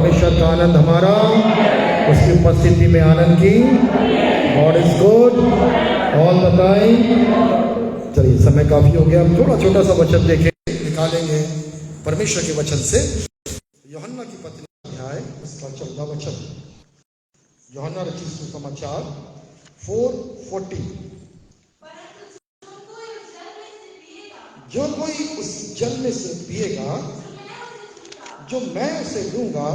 परमेश्वर का आनंद हमारा, उसकी उपस्थिति में आनंद की। God is good all the time. चलिए समय काफी हो गया, थोड़ा छोटा सा वचन देखें, निकालेंगे परमेश्वर के वचन से। यूहन्ना की पत्री अध्याय उसका 14 वचन, यूहन्ना रचित सुसमाचार 4:40। जो कोई उस जल में से पिएगा जो मैं उसे दूंगा,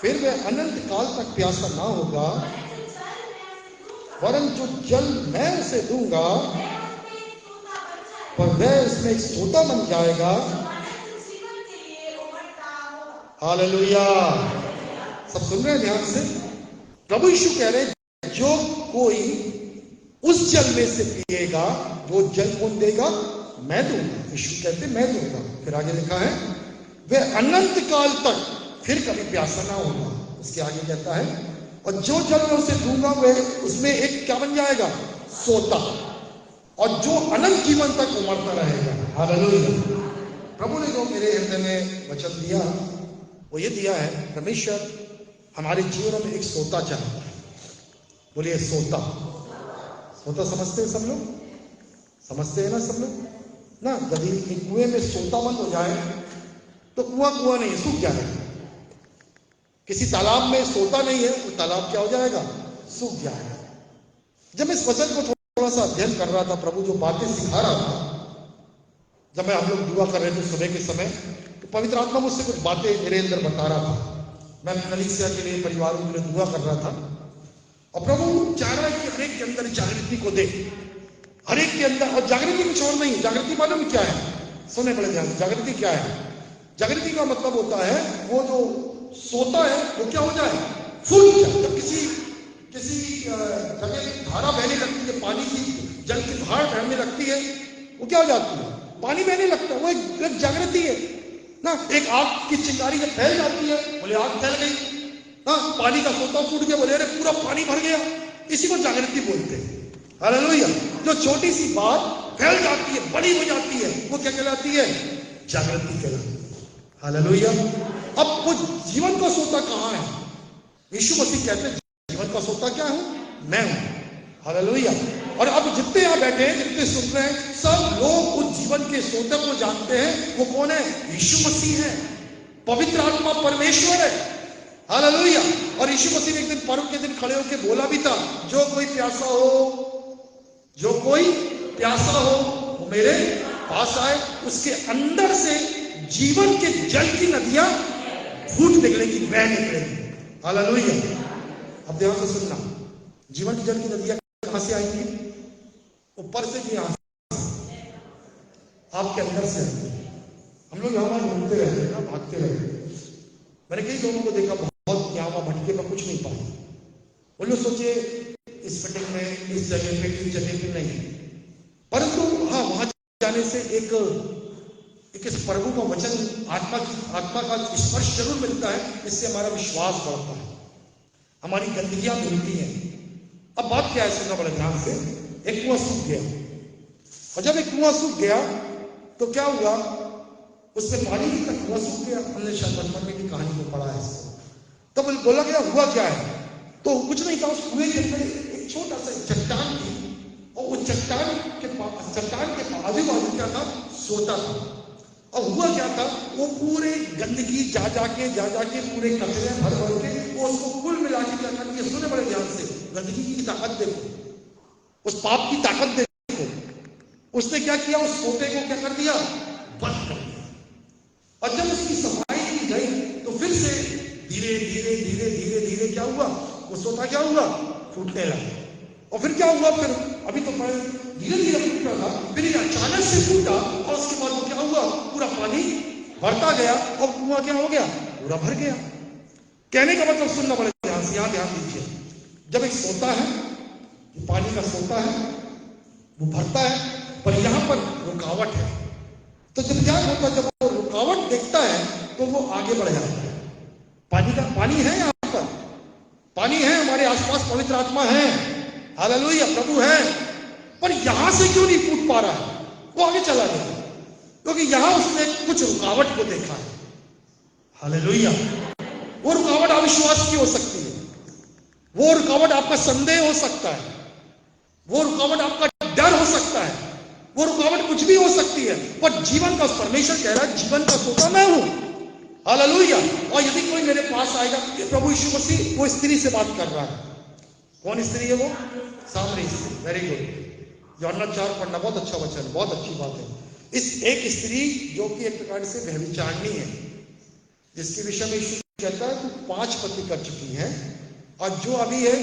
फिर वह अनंत काल तक प्यासा ना होगा, वरन जो जल मैं उसे दूंगा पर वह उसमें एक सोता बन जाएगा। हालेलुया। सब सुन रहे हैं ध्यान से? प्रभु यीशु कह रहे हैं जो कोई उस जल में से पिएगा, वो जल कौन देगा? मैं दूंगा। यीशु कहते मैं दूंगा। फिर आगे लिखा है वह अनंत काल तक फिर कभी प्यासा ना होगा। उसके आगे कहता है और जो जल मैं उसे दूंगा वह उसमें एक क्या बन जाएगा? सोता, और जो अनंत जीवन तक उमड़ता रहेगा। हालेलुया। प्रभु ने जो मेरे हृदय में वचन दिया वो ये दिया है, परमेश्वर हमारे जीवन में एक सोता चाहता है। बोलिए सोता। सोता समझते हैं सब लोग? समझते हैं ना सब लोग ना? यदि एक कुएं में सोता बंद हो जाए तो कुआं नहीं, सूख जाएगा। किसी तालाब में सोता नहीं है तो तालाब क्या हो जाएगा? सूख जाएगा। जब इस वचन को थोड़ा सा अध्ययन कर रहा था, प्रभु जो बातें सिखा रहा था, जब मैं हम लोग दुआ कर रहे थे सुबह के समय, तो पवित्र आत्मा मुझसे कुछ बातें मेरे अंदर बता रहा था। मैं कलीसिया के लिए, परिवारों के लिए दुआ कर रहा था, और प्रभु चाह रहा है कि हर एक के अंदर जागृति को दे, हर एक के अंदर। और जागृति कुछ और नहीं, जागृति मालूम क्या है? सुने बड़े ध्यान से। जागृति क्या है? जागृति का मतलब होता है वो जो सोता है वो क्या हो जाए? फूट जाए। जब किसी जगह धारा बहने लगती है, पानी की, जल की धार बहने लगती है, वो क्या हो जाती है? पानी बहने लगता है। वो एक जागृति है ना। एक आग की चिंगारी जब फैल जाती है, बोले आग फैल गई ना। पानी का सोता फूट गया, बोले अरे पूरा पानी भर गया। इसी को जागृति बोलते हैं। हालेलुया। जो छोटी सी बात फैल जाती है, बड़ी हो जाती है, वो क्या कहलाती है? जागृति कहलाती है। हालेलुया। अब वो जीवन का सोता कहां है? यीशु मसीह कहते हैं जीवन का सोता क्या हूं? मैं हूं। हालेलुया। और अब जितने यहां बैठे हैं, जितने सुन रहे हैं, सब लोग उस जीवन के सोते को जानते हैं। वो कौन है? यीशु मसीह है। पवित्र आत्मा परमेश्वर है। हालेलुया। और यीशु मसीह ने एक दिन पर्व के दिन खड़े होकर बोला भी था, जो कोई प्यासा हो, जो कोई प्यासा हो वो मेरे पास आए, उसके अंदर से जीवन के जल की नदियां फूट निकलेगी, बह निकलेगी। हालेलुया। अब ध्यान से सुनना, जीवन की जल की नदियां कहां से आएंगी? ऊपर से कि यहां से? आपके अंदर से आएंगी। हम लोग यहां घूमते रहते हैं ना, भागते रहते हैं। मैंने कई लोगों को देखा बहुत यहाँ वहां भटके पर कुछ नहीं पाए। वो लोग सोचे इस मीटिंग में, इस जगह पे, इस जगह पे नहीं, परंतु हाँ वहां जाने से एक इस प्रभु का वचन, आत्मा का स्पर्श जरूर मिलता है। इससे हमारा विश्वास बढ़ता है, हमारी गंदगियां मिलती हैं। अब बात क्या है, सुनना बड़ा ध्यान से। एक कुआं सूख गया, और जब एक कुआं सूख गया तो क्या हुआ? उसमें पानी नहीं था, कुआं सूख गया। हमने शायद बचपन में की कहानी को पढ़ा है इसको। तो बोला गया हुआ क्या है? तो कुछ नहीं था। उस कुएं के अंदर एक छोटा सा चट्टान थी, और वो चट्टान के आजू बाजू क्या था? सोता था। और हुआ क्या था? वो पूरे गंदगी जा जाके पूरे कचरे भर के वो उसको कुल मिला के क्या कर दिया? सुने बड़े ध्यान से, गंदगी की ताकत देखो, उस पाप की ताकत देखो। उसने क्या किया? उस सोते को क्या कर दिया? बंद कर दिया। और जब उसकी सफाई की गई तो फिर से धीरे धीरे क्या हुआ? वो सोता क्या हुआ? फूटने लगा। और फिर क्या हुआ? फिर अभी तो धीरे धीरे फूट रहा था, फिर अचानक से फूटा, और उसके बाद क्या हुआ? पूरा पानी भरता गया, और कुआं क्या हो गया? पूरा भर गया। कहने का मतलब सुनना बड़े ध्यान से, यहां ध्यान दीजिए। जब एक सोता है, पानी का सोता है, वो भरता है, पर यहां पर रुकावट है। तो जब क्या होता है? जब वो रुकावट देखता है तो वो आगे बढ़ जाता है। पानी है यहां पर, पानी है, हमारे आसपास पवित्र आत्मा है, हालेलुया, प्रभु है, पर यहां से क्यों नहीं फूट पा रहा है? वो आगे चला गया, क्योंकि यहां उसने कुछ रुकावट को देखा है। हालेलुया। वो रुकावट अविश्वास की हो सकती है, वो रुकावट आपका संदेह हो सकता है, वो रुकावट आपका डर हो सकता है, वो रुकावट कुछ भी हो सकती है, पर जीवन का परमेश्वर कह रहा है जीवन का सोता मैं हूं। हालेलुया। और यदि कोई मेरे पास आएगा, प्रभु यीशु मसीह वो स्त्री से बात कर रहा है। कौन स्त्री है वो? सामरी स्त्री। Very good. यूहन्ना 4 पढ़ना, बहुत अच्छा वचन, बहुत अच्छी बात है। इस एक स्त्री जो कि एक प्रकार से व्यभिचारिणी है, जिसके विषय में यीशु कहता है तू 5 पति कर चुकी है और जो अभी है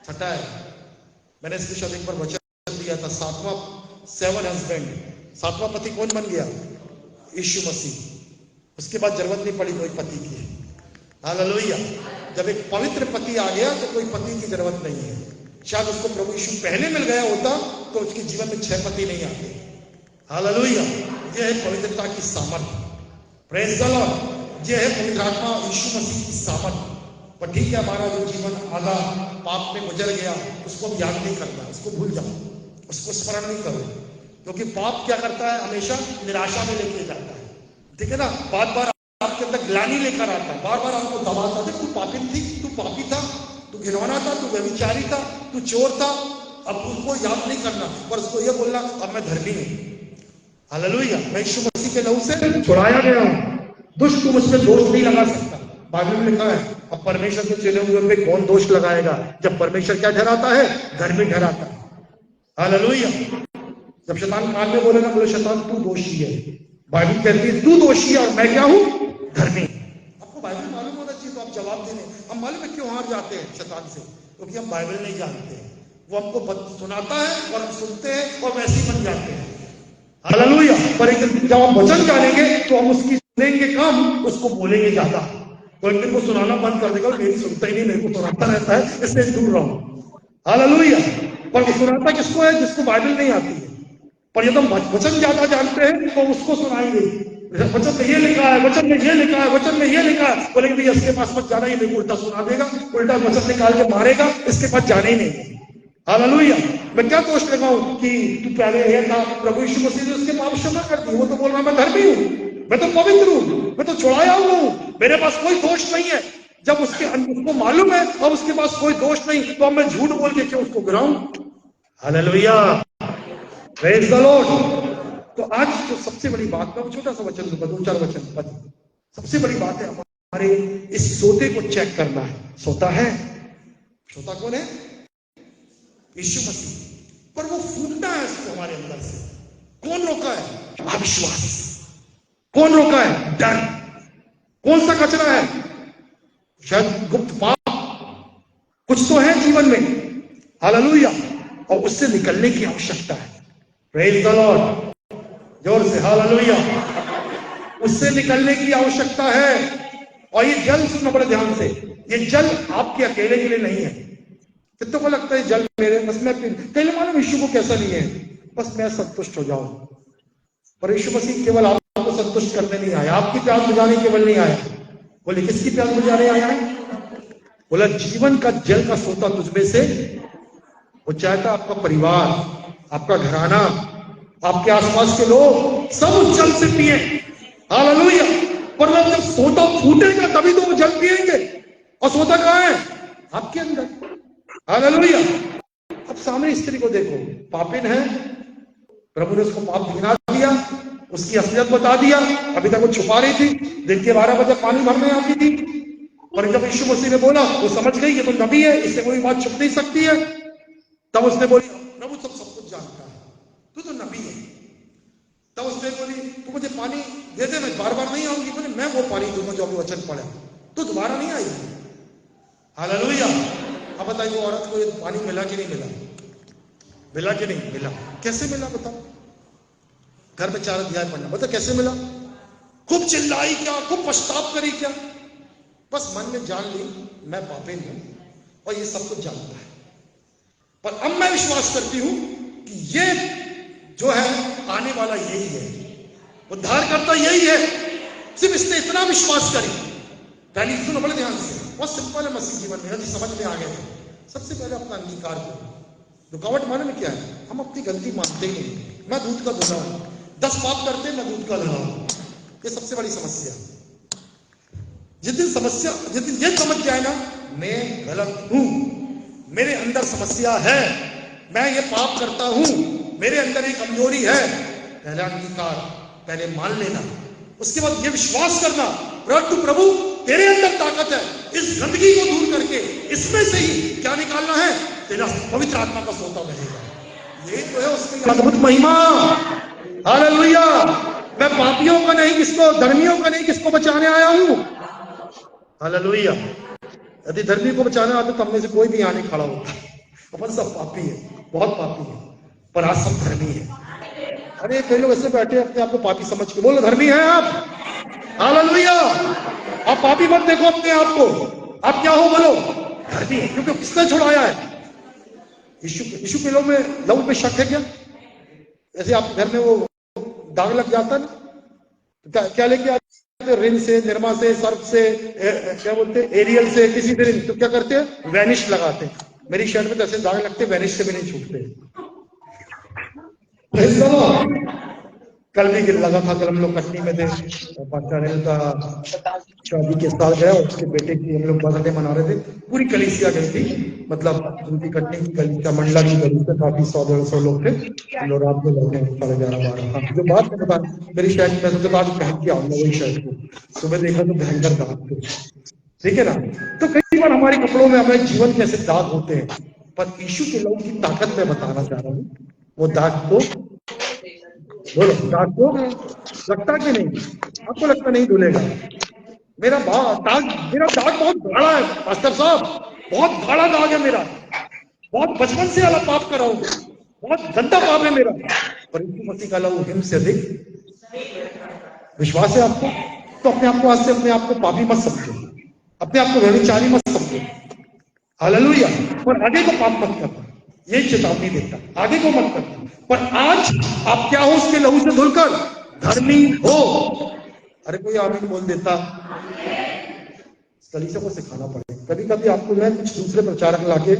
छठा है। मैंने इसके शायद एक बार वचन दिया था, 7वां हस्बैंड, 7वां पति कौन बन गया? यीशु मसीह। उसके बाद जरूरत नहीं पड़ी कोई पति की। हालेलुया। जब एक पवित्र पति आ गया तो कोई पति की जरूरत नहीं है। शायद उसको प्रभु यीशु पहले मिल गया होता तो उसके जीवन में 6 पति नहीं आते। हालेलुया। यह है पवित्रता की सामर्थ। Praise the Lord. यह है पवित्र आत्मा यीशु मसीह की सामर्थ। पर ठीक है, हमारा जो जीवन आधा पाप में गुजर गया उसको हम याद नहीं करना, उसको भूल जाओ, उसको स्मरण नहीं करो, क्योंकि पाप क्या करता है? हमेशा निराशा में लेके जाता है। ठीक है ना? बार बार आपके अंदर ग्लानि लेकर आता है, बार बार आपको दबाता है, तू पापी थी, तू पापी था, तू घिनौना था, तू व्यभिचारी था, तू चोर था। अब उसको याद नहीं करना, पर उसको यह बोलना अब मैं धर्मी हूं। हालेलुया। मैं यीशु मसीह के लहू से छुड़ाया गया हूं, दुष्ट मुझ पर दोष नहीं लगा सकता। बाइबल में लिखा है, अब परमेश्वर के चुने हुए पे कौन दोष लगाएगा? जब परमेश्वर क्या ठहराता है? धर्मी ठहराता है। हालेलुया। जब शैतान कान में बोलेगा, बोले शैतान तू दोषी है, बाइबल कहती है तू दोषी है और मैं क्या हूं? धर्मी। आपको बाइबल मालूम होना चाहिए तो आप जवाब देने। हम मालूम है क्यों हार जाते हैं शैतान से? क्योंकि हम बाइबल नहीं जानते हैं। वो हमको सुनाता है और हम सुनते हैं और वैसे ही बन जाते हैं। हालेलुया। पर एक दिन जब हम वचन जानेंगे तो हम उसकी सुनेंगे कम, उसको बोलेंगे ज्यादा। तो एक दिन वो सुनाना बंद कर देगा, मेरी सुनता ही नहीं, मेरे को सुनाता रहता है, इसलिए दूर रहो। हालेलुया। पर वो सुनाता किसको है? जिसको बाइबल नहीं आती है। पर यदि हम वचन ज्यादा जानते हैं तो उसको सुनाएंगे, वचन में ये लिखा है, वचन में ये लिखा है, वचन में ये लिखा है। बोलेंगे भैया इसके पास मत जाना, ये मेरे को उल्टा सुना देगा, उल्टा वचन निकाल के मारेगा, इसके पास जाने ही नहीं। हालेलुया। मैं क्या दोष लगाऊं कि तू पहले ये था? प्रभु यीशु मसीह ने उसके पाप क्षमा कर दी। वो तो बोल रहा मैं धर्मी हूं, मैं तो पवित्र हूं, मैं तो छुड़ाया हुआ हूं, मेरे पास कोई दोष नहीं है। जब उसको मालूम है अब उसके पास कोई दोष नहीं, तो अब मैं झूठ बोल के क्यों उसको गिराऊं? हालेलुया। Praise the Lord. तो आज जो सबसे बड़ी बात, मैं छोटा सा वचन दूंगा, 2-4 वचन। सबसे बड़ी बात है हमारे इस सोते को चेक करना है। सोता है? सोता कौन है? यीशु मसीह। पर वो फूटना है इसको हमारे अंदर से। कौन रोका है? अविश्वास। कौन रोका है? डर। कौन सा कचरा है? शायद गुप्त पाप कुछ तो है जीवन में। हालेलुया। और उससे निकलने की आवश्यकता है। Praise the Lord. जोर से हालेलुया। उससे निकलने की आवश्यकता है। और ये जल, सुनना बड़े ध्यान से, ये जल आपके अकेले के लिए नहीं है। कितनों को लगता है जल मेरे बस मैं पहले मालूम यीशु को कैसा नहीं है, बस मैं संतुष्ट हो जाऊं। पर यीशु मसीह केवल आपको संतुष्ट करने नहीं आया, आपकी प्यास बुझाने केवल नहीं आया। बोले किसकी प्यास बुझाने आया है? बोला जीवन का जल का सोता तुझमें से। वो चाहता आपका परिवार, आपका घराना, आपके आसपास के लोग सब उस जल से पिए। हालेलुया। पर जब सोता फूटेगा तभी तो वो जल पिएंगे। और सोता कहां है? आपके अंदर। हालेलुया। अब सामने स्त्री को देखो, पापिन है, प्रभु ने उसको पाप दिखा दिया, उसकी असलियत बता दिया। अभी तक वो छुपा रही थी, दिन के 12 बजे पानी भरने आती थी। और जब यीशु मसीह ने बोला, वो समझ गई ये तो नबी है, इससे कोई बात छुप नहीं सकती है। तब उसने बोली प्रभु सब कुछ जानता है, तू तो नबी है। तब उसने बोली तू मुझे पानी दे दे, मैं बार बार नहीं आऊंगी। बोले मैं वो पानी दूंगा जो अभी वचन पड़ा, तो दोबारा नहीं आएगी। हालेलुया। अब बताइए वो औरत को ये पानी मिला कि नहीं मिला? मिला कि नहीं मिला? कैसे मिला बताओ? घर में 4 अध्याय पढ़ना, बता कैसे मिला? खूब चिल्लाई क्या? खूब पछताव करी क्या? बस मन में जान ली मैं पापी हूं और ये सब कुछ जानता है। पर अब मैं विश्वास करती हूं कि ये जो है आने वाला यही है, उद्धारकर्ता यही है। सिर्फ इसने इतना विश्वास करी। पहली सुनो बड़े ध्यान से, बहुत सिंपल है मसीह जीवन में, यदि समझ में आ गया सबसे पहले अपना अंगीकार करो। रुकावट माने में क्या है? हम अपनी गलती मानते ही नहीं। मैं दूध का धुला हूं, 10 पाप करते मैं दूध का धुला हूं। ये सबसे बड़ी समस्या। जिस दिन ये समझ जाए ना, मैं गलत हूं, मेरे अंदर समस्या है, मैं ये पाप करता हूं, मेरे अंदर एक कमजोरी है, पहला अंगीकार, पहले मान लेना, उसके बाद ये विश्वास करना प्रभु तेरे अंदर ताकत है, इस गंदगी को दूर करके इसमें से ही क्या निकालना है, तेरा पवित्र आत्मा का सोता बनेगा। ये तो है उसकी अद्भुत महिमा। हालेलुया। मैं पापियों का नहीं, किसको, धर्मियों का नहीं, किसको बचाने आया हूं। हालेलुया। यदि धर्मी को बचाना आता तो हमने से कोई भी यहाँ नहीं खड़ा होता। अपन सब पापी है, बहुत पापी है, पर आज सब धर्मी है। अरे कई लोग ऐसे बैठे अपने आप को पापी समझ के, बोलो धर्मी हैं आप। हालेलुया। आप पापी मत देखो अपने आप को, आप क्या हो, बोलो धर्मी है, क्योंकि किसने छुड़ाया है, यीशु के लहू में शक है क्या? जैसे आप घर में वो दाग लग जाता है ना, तो क्या लेके आते, रिन से, निरमा से, सर्फ से, क्या बोलते हैं, एरियल से, किसी से, तो क्या करते हैं, वैनिश लगाते हैं। मेरी शर्ट में तो ऐसे दाग लगते, वैनिश से भी नहीं छूटते। कल भी गिर लगा था, कल हम लोग कटनी में थे, पाचारेल का शादी के साथ गया, उसके बेटे की हम लोग बर्थडे मना रहे थे, पूरी कलीसिया गई थी, मतलब उनकी कटनी की कलीसिया, मंडला की कलीसिया, काफी 100-150 लोग थे। हम लोग रात में लौटे 11:30-12। जो बात में बता, मेरी शर्ट में सोचा आज पहन के आऊंगा वही शर्ट को, सुबह देखा तो भयंकर दाग थे, ठीक है ना। तो कई बार हमारे कपड़ों में हमारे जीवन के ऐसे दाग होते हैं, पर यीशु के लहू की ताकत में बताना चाह रहा हूँ, वो दाग को, बोलो दाग को लगता कि नहीं, आपको लगता नहीं धुलेगा। मेरा दाग बहुत गाढ़ा है पास्टर साहब, बहुत गाढ़ा दाग है मेरा, बहुत बचपन से वाला पाप कर रहा हूं, बहुत गंदा पाप है मेरा, पर यीशु मसीह का लहू हिम से अधिक। विश्वास है आपको? तो अपने आप को आज से अपने आप को पापी मत समझो, अपने आप को व्यभिचारी मत समझो। हालेलुया। पर आगे को पाप मत करना, ये चेतावनी देता, आगे को मत करना, पर आज आप क्या हो, उसके लहू से धुलकर धर्मी हो। अरे कोई आमीन बोल देता। कलीसिया को सिखाना पड़ेगा। कभी कभी आपको मैं कुछ दूसरे प्रचारक लाके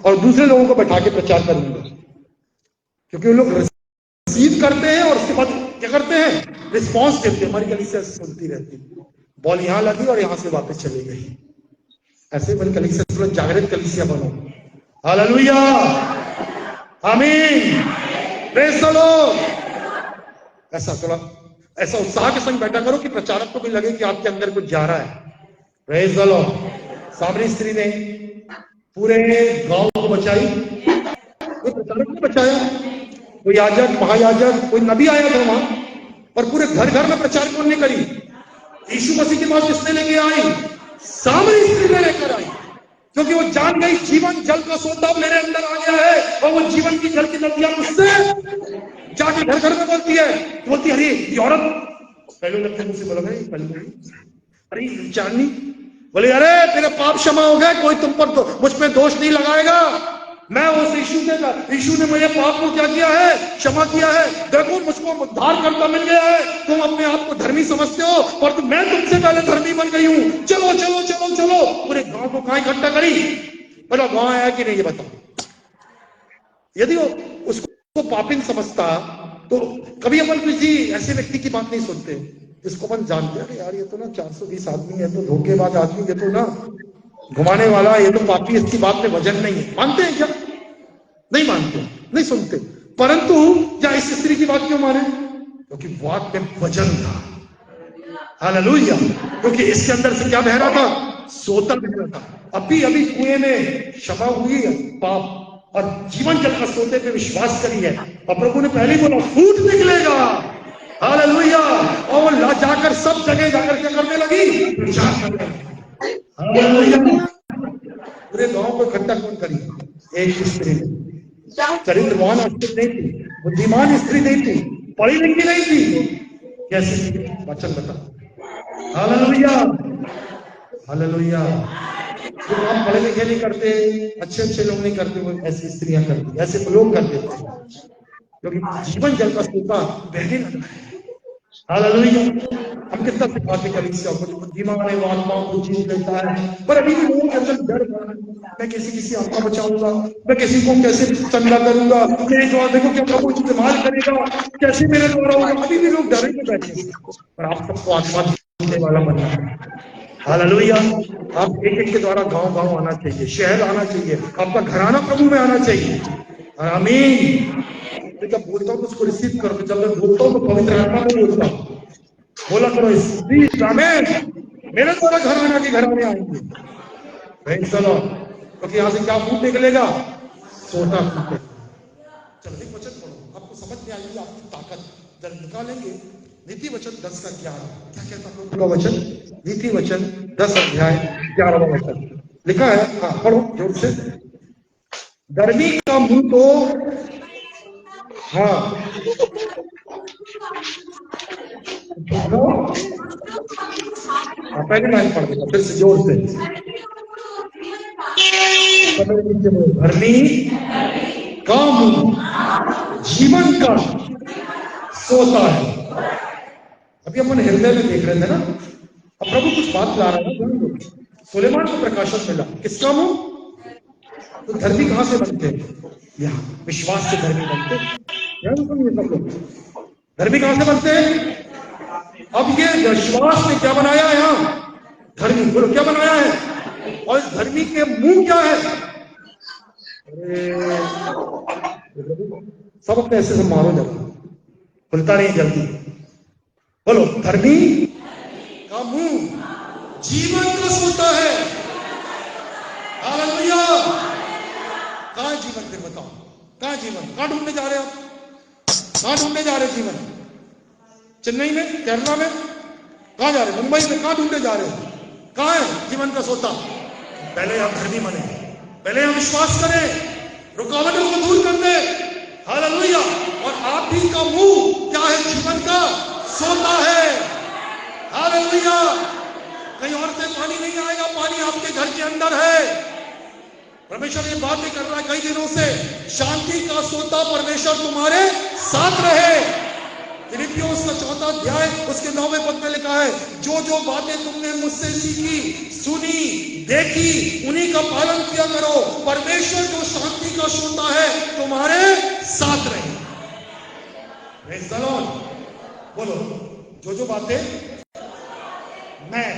और दूसरे लोगों को बैठा के प्रचार करूंगा, क्योंकि वो लोग रिसीव करते हैं और उसके बाद क्या करते हैं, रिस्पॉन्स देते हैं। हमारी कलीसिया सुनती रहती, बॉल यहां लगी और यहां से वापस चली गई। ऐसे बड़ी कलीसिया, जागृत कलीसिया बनो। हालेलुया, आमीन, प्रेज़ द लॉर्ड। ऐसा थोड़ा ऐसा उत्साह के संग बैठा करो कि प्रचारक को भी लगे कि आपके अंदर कुछ जा रहा है। Praise the Lord. सामरी स्त्री ने पूरे गांव को बचाई, कोई प्रचारक ने बचाया, कोई याजक, महायाजक, कोई नबी आया था वहां, और पूरे घर घर में प्रचार कौन ने करी? यीशु मसीह के पास किसने लेके आई? सामरी स्त्री ने लेकर आई, क्योंकि वो जान गई जीवन जल का सोता मेरे अंदर आ गया है, और वो जीवन की जल की नदियां मुझसे जाके घर घर में बोलती है, बोलती अरे ये औरत, पहले लगता है मुझसे बोला अरे चांदनी, बोले अरे तेरे पाप क्षमा हो गए, कोई तुम पर मुझ पे दोष नहीं लगाएगा। मैं उस यीशु ने मेरे पाप को क्या किया है, क्षमा किया है। देखो मुझको उद्धार करता मिल गया है। तुम अपने आप को धर्मी समझते हो, पर मैं तुमसे पहले धर्मी बन गई हूं। चलो चलो चलो चलो। पूरे गांव को कहां इकट्ठा करी? बोला गांव आया कि नहीं ये बताओ। यदि वो उसको पापिन समझता तो कभी अपन किसी ऐसे व्यक्ति की बात नहीं सुनते जिसको अपन जानते हैं, यार ये तो ना 420 आदमी है, तो धोखेबाज आदमी, ये तो ना घुमाने वाला, ये तो पापी, इसकी बात में वजन नहीं है। मानते हैं क्या? नहीं मानते, नहीं सुनते। परंतु या इस स्त्री की बात क्यों माने? क्योंकि बात में वजन था। हालेलुया। क्योंकि इसके अंदर से क्या बह रहा था? सोता बह रहा था। अभी अभी कुएं में क्षमा हुई है पाप, और जीवन जल का सोते पे विश्वास करी है, और प्रभु ने पहले ही बोला फूट निकलेगा। हालेलुया। और वो जाकर सब जगह जाकर क्या करने लगी? हालेलुया। पूरे गांव को इकट्ठा कौन करी? एक स्त्री ने। चरित्रवान स्त्री नहीं थी, बुद्धिमान स्त्री नहीं थी, पढ़ी लिखी नहीं थी। कैसे? वचन बता। Hallelujah, hallelujah. जो काम पढ़े लिखे नहीं करते, अच्छे लोग नहीं करते, वो ऐसी स्त्रियां करती, ऐसे लोग कर देते हैं, क्योंकि जीवन जल का सोता बहने लगा है। हालेलुया। हम कितना सिखाते कलीसिया को, बुद्धिमान है वो आत्माओं को जीत लेता है, पर अभी भी लोगों के अंदर डर है। मैं किसी आत्मा बचाऊंगा, मैं किसी को कैसे चंगा करूंगा, मेरे द्वारा देखो क्या प्रभु इस्तेमाल करेगा, कैसे मेरे द्वारा होगा। अभी भी लोग डरे में बैठे हैं, पर आप सबको आत्मा देने वाला बनना है। हालेलुया। आप एक एक के द्वारा गांव गांव आना चाहिए, शहर आना चाहिए, आपका घराना प्रभु में आना चाहिए। आमीन। तो जब बोलता हूं तो उसको रिसीव करो। जब मैं बोलता हूं तो पवित्र आत्मा में बोलता हूं। बोला करो इस आमीन। मेरे द्वारा घराना के घराने आएंगे। चलो, क्योंकि यहां से क्या फूट निकलेगा? सोता फूट। चलो एक वचन पढ़ो, आपको समझ में आएगी आपकी ताकत जब निकालेंगे। नीति वचन 10 का 11 क्या कहता है वचन? नीति वचन 10 अध्याय 11वां वचन लिखा है। हाँ पढ़ो जोर से। गर्मी का मुंह तो हाँ पहले लाइन पढ़ देगा फिर से जोर से। गर्मी का मुंह जीवन का सोता है। अभी अपन हृदय में देख रहे थे ना, अब प्रभु कुछ बात ला रहा है। सुलेमान को प्रकाशन मिला, किसका मुंह? तो धर्मी कहां से बनते हैं? यहाँ विश्वास से धर्मी बनते हैं। धर्मी कहां से बनते हैं? अब ये विश्वास ने क्या बनाया है? यहाँ धर्मी बोलो क्या बनाया है? और इस धर्मी के मुंह क्या है? सब अपने ऐसे से मारो जब खुलता नहीं जल्दी। बोलो धर्मी का मुंह जीवन का सोता है। हालेलुया। कहां जीवन? फिर बताओ कहां जीवन? कहां ढूंढने जा रहे हो आप? कहां ढूंढने जा रहे जीवन? चेन्नई में, केरला में? कहां जा रहे? मुंबई में? कहां ढूंढने जा रहे हो? कहां है जीवन का सोता? पहले हम धर्मी बने, पहले हम विश्वास करें, रुकावटों को दूर कर दे। हालेलुया। और आप ही का मुंह क्या है? जीवन का सोता है। हालेलुया। कहीं और से पानी नहीं आएगा, पानी आपके घर के अंदर है। परमेश्वर ये बात नहीं कर रहा है कई दिनों से, शांति का सोता परमेश्वर तुम्हारे साथ रहे। फिलिपियों उसका 4वां अध्याय उसके 9वें पद में लिखा है, जो जो बातें तुमने मुझसे सीखी, सुनी, देखी, उन्हीं का पालन किया करो। परमेश्वर जो शांति का सोता है तुम्हारे साथ रहे। Praise the Lord. बोलो जो जो बातें मैं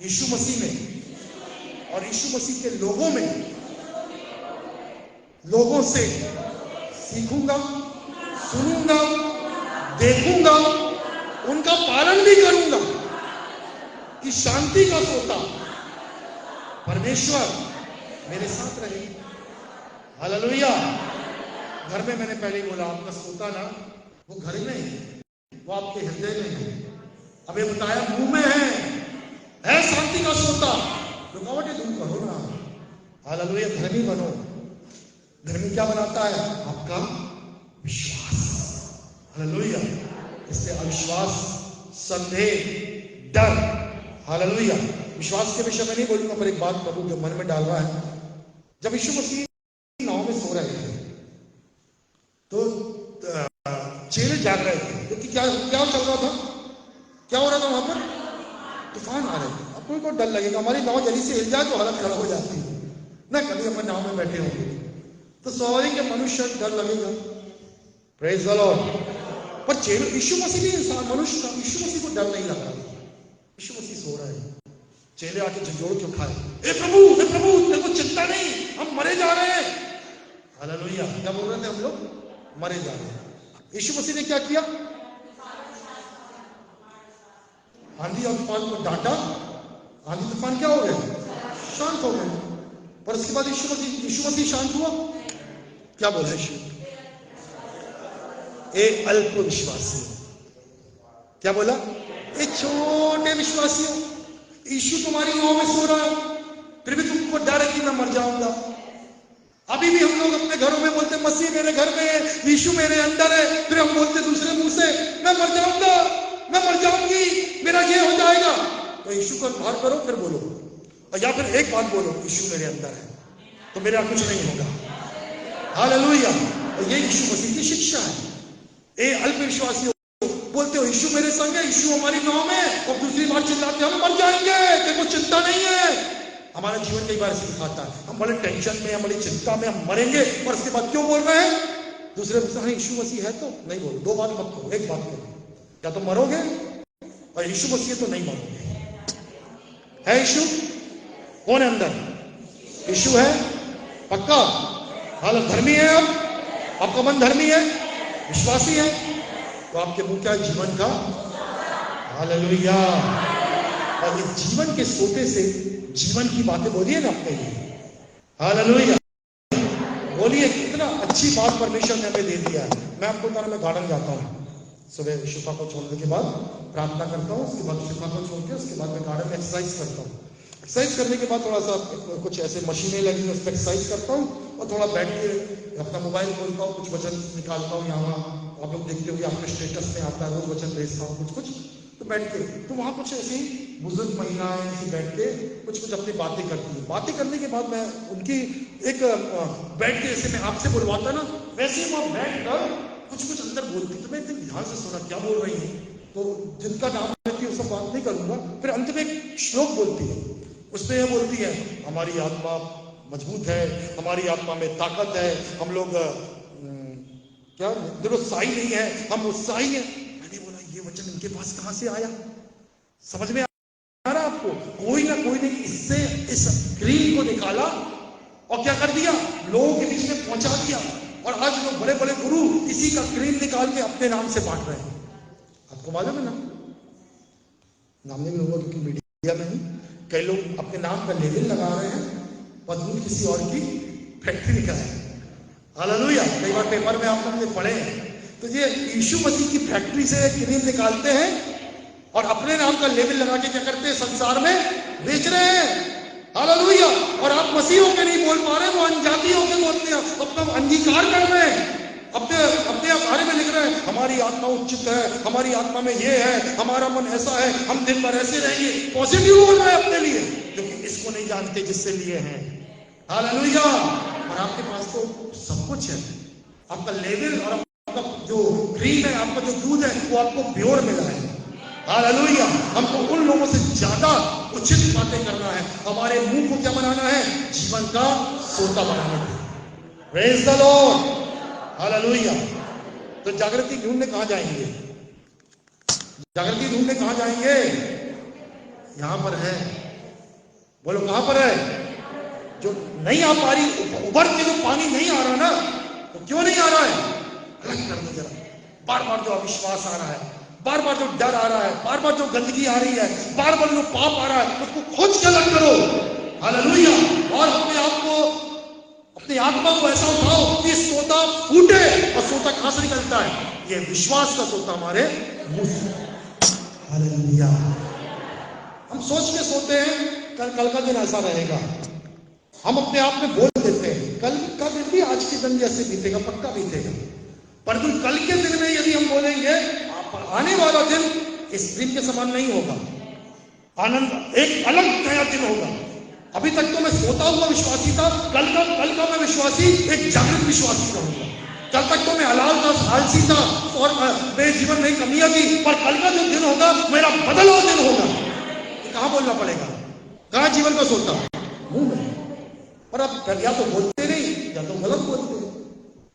यीशु मसीह में और यीशु मसीह के लोगों में लोगों से सीखूंगा, सुनूंगा, देखूंगा, उनका पालन भी करूंगा कि शांति का सोता परमेश्वर मेरे साथ रहे। हालेलुया। घर में मैंने पहले ही बोला, आपका सोता ना वो घर में है, वो आपके हृदय में है। अभी बताया मुंह में है शांति का सोता। रुकावटें दूर करो ना। हालेलुया। धर्मी बनो। धर्मी क्या बनाता है? आपका विश्वास। हालेलुया। इससे अविश्वास, संदेह, डर। हालेलुया। विश्वास के विषय में नहीं बोलूंगा, पर एक बात प्रभु जो मन में डाल रहा है, जब यीशु मसीह नाव में सो रहे थे तो चेले जाग रहे थे, क्योंकि क्या चल रहा था? क्या हो रहा था वहां पर? तूफान आ रहे थे। अब कोई को डर लगेगा, हमारी नाव जल्दी से हिल जाए तो हालत खराब हो जाती है ना। कभी अपन नाव में बैठे होंगे तो स्वाभाविक है मनुष्य डर लगेगा। Praise the Lord. पर चेले, यीशु मसीह भी इंसान मनुष्य था, यीशु मसीह को डर नहीं लग रहा था। यीशु मसीह सो रहे हैं, चेले आके झंझोड़ के उठाए, हे प्रभु तेरे को चिंता नहीं, हम मरे जा रहे हैं। हालेलुया। क्या बोल रहे थे हम लोग? मरे जा रहे हैं। यीशु मसीह ने क्या किया? आंधी और तूफान को डांटा, आंधी तूफान क्या हो गए? शांत हो गए। पर उसके बाद यीशु मसीह शांत हुआ। क्या बोला यीशु? ए अल्प विश्वासी। क्या बोला? ए छोटे विश्वासियों, यीशु तुम्हारी नाव में सो रहा है, फिर भी तुमको डर है कि मैं मर जाऊंगा। अभी भी हम लोग अपने घरों में बोलते मसीह मेरे घर में है, यीशु मेरे अंदर है, फिर हम बोलते दूसरे मुंह से मैं मर जाऊंगा, मैं मर जाऊंगी, मेरा ये हो जाएगा। तो यीशु को बाहर करो फिर बोलो, और या फिर एक बात बोलो, यीशु मेरे अंदर है तो मेरा कुछ नहीं होगा। हालेलुया। और ये यीशु मसीह की शिक्षा है। ए अल्प विश्वासी बोलते हो यीशु मेरे संग है, यीशु हमारी नाव में, और दूसरी बार चिल्लाते हम मर जाएंगे, तेरे को चिंता नहीं है। हमारा जीवन कई बार ऐसे दिखाता है, हम बड़े टेंशन में, हम बड़ी चिंता में, हम मरेंगे, और उसके बाद क्यों बोल रहे हैं? दूसरे मुझसे यीशु मसीह है तो नहीं बोलो। दो बात मत करो, एक बात करो, या तो मरोगे और यीशु मसीह तो नहीं मरोगे। है यीशु? कौन है अंदर? यीशु है पक्का? हाल धर्मी है आप? आपका मन धर्मी है, विश्वासी है, तो आपके मुंह क्या है? जीवन का हालेलुया। और इस जीवन के सोते से जीवन की बातें बोलिए ना अपने लिए, हालेलुया बोलिए। कितना अच्छी बात परमेश्वर ने हमें दे दिया है। मैं आपको बता रहा, मैं गार्डन जाता हूँ, सुबह शिफा को छोड़ने के बाद प्रार्थना करता हूँ, उसके बाद शिफा को छोड़ के उसके बाद मैं गार्डन में एक्सरसाइज करता हूँ। एक्सरसाइज करने के बाद थोड़ा सा कुछ ऐसे मशीनें लगी उस पर एक्सरसाइज करता हूँ और थोड़ा बैठ के अपना मोबाइल खोलता हूँ, कुछ वचन निकालता हूँ। यहाँ आप लोग देखते हो आपके स्टेटस में आता है, रोज वचन भेजता हूँ कुछ कुछ, तो बैठ के तो वहाँ कुछ ऐसी बुजुर्ग महिलाएं ऐसी बैठ के कुछ कुछ अपनी बातें करती है। बातें करने के बाद मैं उनकी एक बैठ के जैसे मैं आपसे बुलवाता ना, वैसे ही वहाँ बैठ कर कुछ कुछ अंदर बोलती, तो मैं एकदम ध्यान से सुना क्या बोल रही है। तो जिनका नाम लेती है उससे बात नहीं करूंगा। फिर अंत में एक श्लोक बोलती है, उसमें यह बोलती है, हमारी आत्मा मजबूत है, हमारी आत्मा में ताकत है, हम लोग क्या निरुत्साही नहीं है, हम उत्साही है। मैंने बोला ये वचन इनके पास कहां से आया? समझ में आ रहा आपको? कोई ना कोई ने इससे इस क्रीम को निकाला और क्या कर दिया? लोगों के बीच में पहुंचा दिया। और आज लोग बड़े बड़े गुरु इसी का क्रीम निकाल के अपने नाम से बांट रहे हैं। आपको मालूम है ना? नाम नहीं लूंगा क्योंकि मीडिया में ही कई लोग अपने नाम का लेबल लगा रहे हैं, बदबू किसी और की फैक्ट्री का है। हालेलुया। कई बार पेपर में आप लोग पढ़े हैं, तो ये यीशु मसीह की फैक्ट्री से क्रीम निकालते हैं और अपने नाम का लेबल लगा के क्या करते हैं? संसार में बेच रहे हैं। हालेलुया। और आप मसीह होके नहीं बोल पा रहे, वो अनजाति होके बोलते हैं, अपना अंगीकार कर रहे हैं, अपने अपने बारे में लिख रहे हैं, हमारी आत्मा उच्चित है, हमारी आत्मा में ये है, हमारा मन ऐसा है, हम दिन भर ऐसे रहेंगे। पॉजिटिव बोल रहे हैं अपने लिए, क्योंकि इसको नहीं जानते जिससे लिए हैं। हालेलुया। और आपके पास तो सब कुछ है, आपका लेवल और आपका जो क्रीम है, आपका जो दूध है, वो आपको प्योर मिला है। हालेलुया। हमको उन लोगों से ज्यादा उचित बातें करना है, हमारे मुंह को क्या बनाना है? जीवन का सोता बनाना है। Praise the Lord. हालेलुया। तो जागृति ढूंढने कहां जाएंगे? जागृति ढूंढने कहां जाएंगे? यहां पर है। बोलो कहां पर है? जो नहीं आ पा रही, उभर के जो पानी नहीं आ रहा ना, तो क्यों नहीं आ रहा है? अलग कर दो जरा। बार बार जो अविश्वास आ रहा है, बार बार जो डर आ रहा है, बार बार जो गंदगी आ रही है, बार बार जो पाप आ रहा है, उसको खोज के अलग करो। हालेलुया। और अपने आप को, अपनी आत्मा को ऐसा उठाओ कि सोता फूटे। और सोता कहां से निकलता है? ये विश्वास का सोता हमारे मुंह से। हालेलुया। हम सोच के सोते हैं कल का दिन ऐसा रहेगा, हम अपने आप में बोल देते हैं कल का दिन भी आज के दिन जैसे बीतेगा, पक्का बीतेगा। परंतु कल के दिन में यदि हम बोलेंगे आने वाला दिन इस दिन के समान नहीं होगा, आनंद एक अलग नया दिन होगा। अभी तक तो मैं सोता हुआ विश्वासी था, कल का मैं विश्वासी, एक जागृत विश्वासी रहूंगा। कल तक तो मैं हलाल था, आलसी था और मेरे जीवन में कमियां थी, पर कल का जो दिन होगा मेरा बदला दिन होगा। कहां बोलना पड़ेगा? कहां जीवन का सोता? मुंह में। पर अब या तो बोलते नहीं या तो गलत बोलते,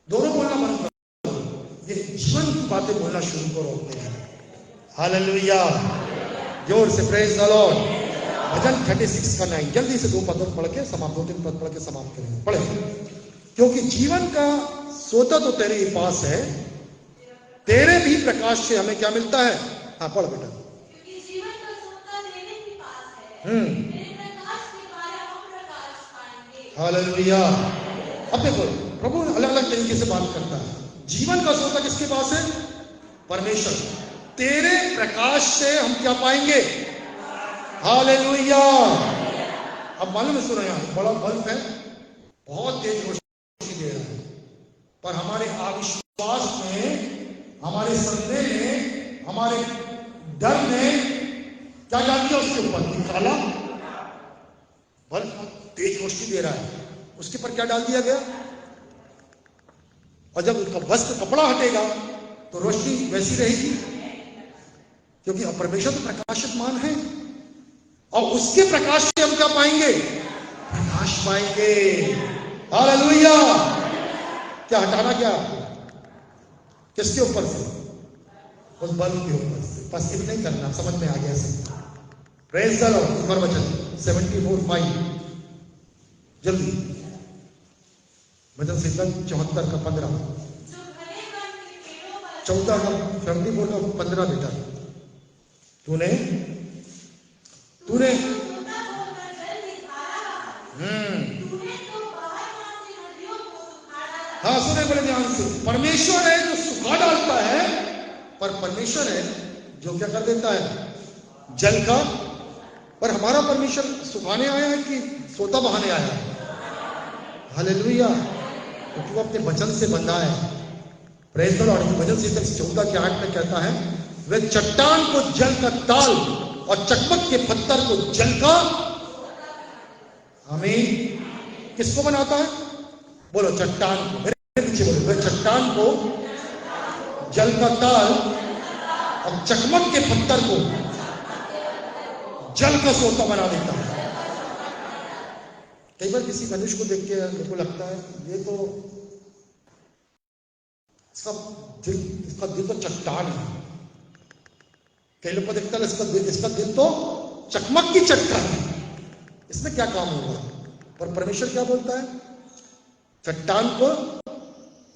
दोनों बोलना बंद करो। ये जीवन की बातें बोलना शुरू करो अपने। हालेलुया। जोर से प्रेज द लॉर्ड। भजन 36 का 9, जल्दी से 2 पद पढ़ के समाप्त, 2-3 पद पढ़ के समाप्त करेंगे। पढ़े। क्योंकि जीवन का सोता तो तेरे ही पास है, तेरे भी प्रकाश से हमें क्या मिलता है? हाँ पढ़ बेटा। क्योंकि जीवन का सोता तेरे ही पास है, तेरे प्रकाश के द्वारा हम प्रकाश पाएंगे। हालेलुया। अब देखो प्रभु अलग अलग तरीके से बात करता है। जीवन का सोता किसके पास है? परमेश्वर। तेरे प्रकाश से हम क्या पाएंगे? हालेलुया। अब मालूम है, सुनो, यहां बड़ा बल्ब है, बहुत तेज रोशनी दे रहा है, पर हमारे अविश्वास में, हमारे संदेह में, हमारे डर ने क्या डाल दिया उसके ऊपर? निकाला। बल्ब तेज रोशनी दे रहा है, उसके ऊपर क्या डाल दिया गया? और जब उसका वस्त्र कपड़ा हटेगा तो रोशनी वैसी रहेगी, क्योंकि परमेश्वर तो प्रकाशमान है और उसके प्रकाश से हम क्या पाएंगे? प्रकाश पाएंगे। हालेलुया। क्या हटाना? क्या किसके ऊपर से? उस बल्ब के ऊपर से। बस इतना ही करना, समझ में आ गया सब। Praise the Lord. एक और वचन 74:5 जल्दी, वचन संहिता 74 का 15, जो घने वन के पेड़ों पर 14 का 74 का 15 बेटा, तूने तूने सोता होकर जल की धारा बहाई। तूने तो बाहर से नदियों को सुखा डाला। हाँ सुने बड़े ध्यान से, परमेश्वर है जो सुखा डालता है, पर परमेश्वर है जो क्या कर देता है, जल का। पर हमारा परमेश्वर सुखाने आया है कि सोता बहाने आया है? हालेलुया, क्योंकि वो अपने वचन से बंधा है। Praise the Lord. वचन से 14:8 में कहता है, वह चट्टान को जल का ताल और चकमक के पत्थर को जल का, आमीन, किसको बनाता है? बोलो चट्टान को, मेरे पीछे बोलो, वह चट्टान को जल का ताल और चकमक के पत्थर को जल का सोता बना देता है। कई बार किसी मनुष्य को देख के मेरे को लगता है ये तो इसका दिल तो चट्टान है। कई लोग को देखता है इसका दिल तो चकमक की चट्टान है, इसमें क्या काम होगा? और परमेश्वर क्या बोलता है? चट्टान को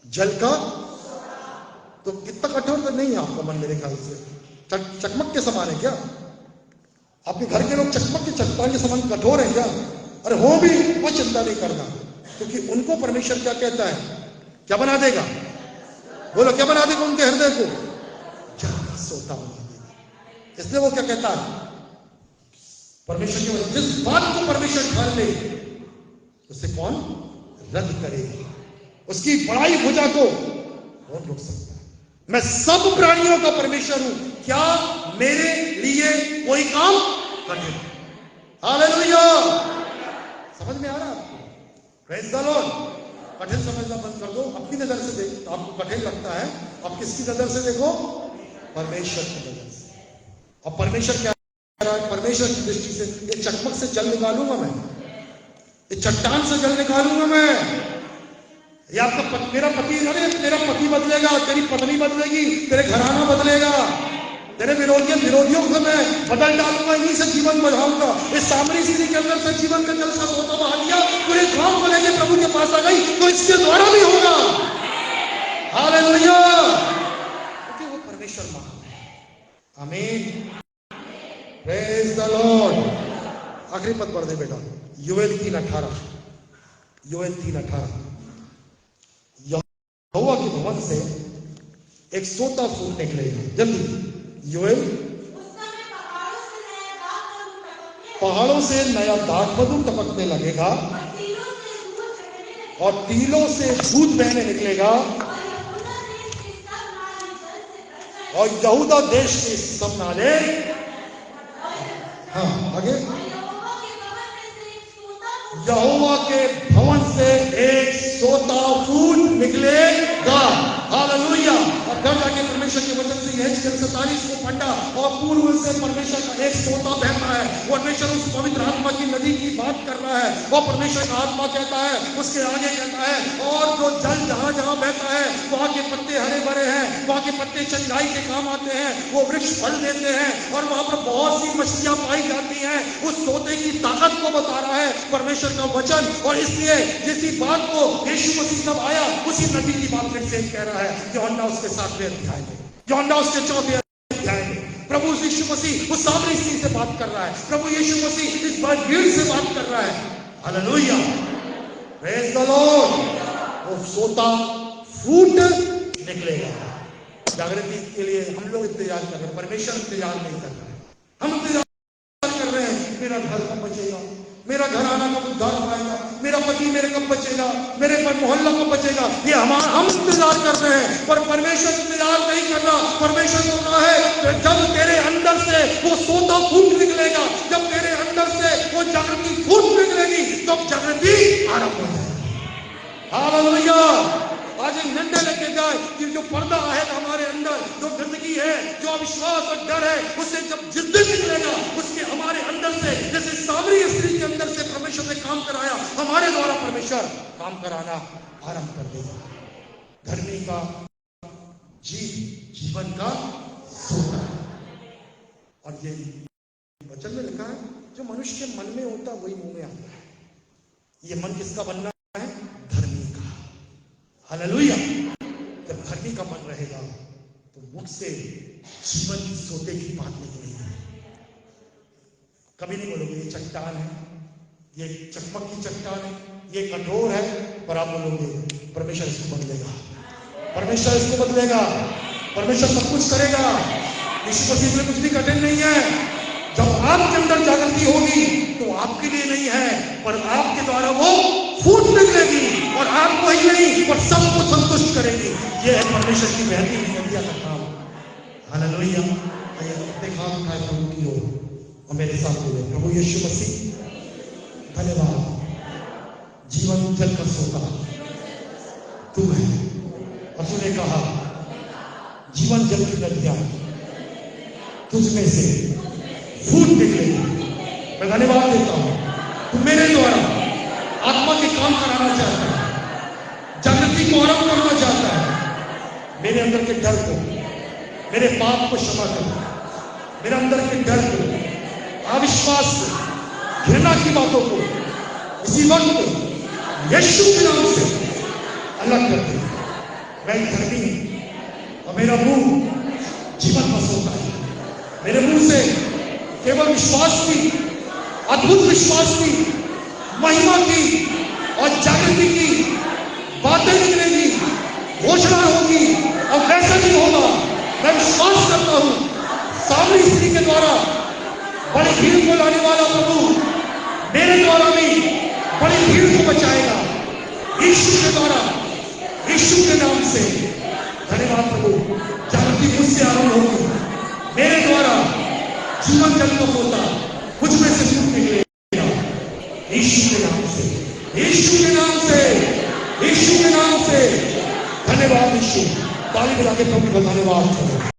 जल का। तो कितना कठोर तो नहीं है आपका मन मेरे ख्याल से, चकमक के समान है क्या? आपके घर के लोग चकमक के चट्टान के समान कठोर है क्या? अरे हो भी, वो चिंता नहीं करना, क्योंकि उनको परमेश्वर क्या कहता है, क्या बना देगा? बोलो क्या बना देगा? उनके हृदय को जल का सोता बना देगा। इसलिए वो क्या कहता है, परमेश्वर की वजह जिस बात को परमेश्वर ठान ले उसे कौन रद्द करेगा? उसकी बड़ाई भुजा को कौन रोक सकता है? मैं सब प्राणियों का परमेश्वर हूं, क्या मेरे लिए कोई काम कठिन? हालेलुया, समझ में आ रहा है आपको? Praise the Lord. कठिन समझना बंद कर दो, अपनी नजर से देखो। आपको कठिन लगता है, आप किसकी नजर से देखो? परमेश्वर की नजर से। और परमेश्वर क्या कह रहा है? परमेश्वर की दृष्टि से ये चकमक से जल निकालूंगा मैं, ये चट्टान से जल निकालूंगा मैं। ये आपका मेरा पति, अरे तेरा पति बदलेगा, तेरी पत्नी बदलेगी, तेरे घराना बदलेगा, तेरे विरोधियों को मैं बदल डालूंगा, इन्हीं से जीवन बढ़ाऊंगा। इस सामरी सीढ़ी के अंदर से जीवन का जल का सोता बहा दिया, पूरे गांव को लेकर प्रभु के पास आ गई, तो इसके द्वारा भी होगा। हालेलुया, क्योंकि वो परमेश्वर महान है। आमीन, प्रेज द लॉर्ड। आखिरी पद पढ़ दे बेटा, योएल 3:18। योएल 3:18। यहोवा के भवन से एक सोता फूल निकलेगा। जल्दी, योएल। पहाड़ों से नया दाख मधु टपकने लगेगा और टीलों से दूध बहने निकलेगा और यहूदा देश के सब नाले। हाँ आगे, यहोवा के भवन से एक सोता फूल निकलेगा। हालेलुया। और घर जाके परमेश्वर के वचन से यह 47 को पढ़ा, और पूर्व से परमेश्वर का एक सोता बहता है। परमेश्वर उस पवित्र आत्मा की नदी की बात कर रहा है, और परमेश्वर का आत्मा कहता है, उसके आगे कहता है, और जो जल जहां जहां बहता है वहां के पत्ते हरे भरे हैं, वहां के पत्ते चंगाई के काम आते हैं, वो वृक्ष फल देते हैं, और वहां पर बहुत सी मछलियां पाई जाती हैं। उस सोते की ताकत को बता रहा है परमेश्वर का वचन। और इसलिए जिस बात को यीशु मसीह जब आया, उसी नदी की बात फिर से कह रहा है। यूहन्ना उसके 7वें अध्याय में, यूहन्ना उसके 4वें अध्याय में प्रभु यीशु मसीह उस सामरी स्त्री से बात कर रहा है। प्रभु यीशु मसीह इस बार भीड़ से बात कर रहा है। Hallelujah, praise the Lord. वो सोता फूट निकलेगा। जागृति के लिए हम लोग इंतजार कर रहे हैं, परमेश्वर इंतजार नहीं कर रहा है। हम इंतजार कर रहे हैं, मेरा घर कब बचेगा, मेरा घराना कब उद्धार पाएगा, मेरा पति मेरे कब बचेगा, मेरे पर मोहल्ला कब बचेगा। ये हम इंतजार कर रहे हैं, पर परमेश्वर इंतजार नहीं कर रहा। परमेश्वर बोल रहा है, जब तेरे अंदर से वो सोता फूट निकलेगा, जब तेरे अंदर से वो जागृति फूट निकलेगी, तब जागृति आरंभ हो जाएगी। हालेलुया। आज एक निर्णय लेके जाए कि जो पर्दा है हमारे अंदर, जो गंदगी है, जो अविश्वास और डर है, उससे जब जिद्द निकलेगा, उसके हमारे अंदर से, जैसे सामरी स्त्री के अंदर से परमेश्वर ने काम कराया, हमारे द्वारा परमेश्वर काम कराना आरंभ कर देगा। धर्मी का जीवन का सोता, और ये वचन में लिखा है जो मनुष्य के मन में होता वही मुंह में आता है। ये मन किसका बनना है? धर्मी का। हालेलुया। जब धर्मी का मन रहेगा तो मुख से जीवन की सोते की बात निकलेगी। कभी नहीं बोलोगे ये चट्टान है, ये चकमक की चट्टान है, ये कठोर है, पर आप बोलोगे परमेश्वर इसको बदलेगा, परमेश्वर इसको बदलेगा, परमेश्वर सब कुछ करेगा। यीशु मसीह के लिए कुछ भी कठिन नहीं है। जब आपके अंदर जागृति होगी तो आपके लिए नहीं है, पर आपके द्वारा वो फूट निकलेगी और आपको ही नहीं पर सबको संतुष्ट करेगी। ये है परमेश्वर की बहती हुई नदियां का काम। हालेलुया। आइए अपने हाथ उठाए प्रभु की ओर और मेरे साथ बोले, प्रभु यीशु मसीह धन्यवाद, जीवन जल का सोता तू है और तूने कहा जीवन जल की नदियां तुझ में से फूट निकलेगी। मैं धन्यवाद देता हूं, तू मेरे द्वारा आत्मा के काम कराना चाहता है, जागृति को आरंभ करना चाहता है। मेरे अंदर के डर को, मेरे पाप को क्षमा कर, मेरे अंदर के डर को, अविश्वास को, घृणा की बातों को इसी वक्त यीशु के नाम से अलग कर दे। मैं धर्मी हूं और मेरा मुंह जीवन बस होता है। मेरे मुंह से केवल विश्वास की, अद्भुत विश्वास की, महिमा की और जागृति की बातें निकलेगी, घोषणा होगी और वैसा नहीं होगा। मैं विश्वास करता हूं सामरी स्त्री के द्वारा बड़ी भीड़ को लाने वाला प्रभु मेरे द्वारा भी बड़ी भीड़ को बचाएगा। यीशु के द्वारा, यीशु के नाम से धन्यवाद प्रभु। जागृति मुझसे आरंभ होगी, मेरे द्वारा जीवन जल को होता मुझ में से फूट निकलेगा। यीशु के नाम से, यीशु के नाम से, यीशु के नाम से धन्यवाद। यीशु ताली बजा के प्रभु का धन्यवाद करो।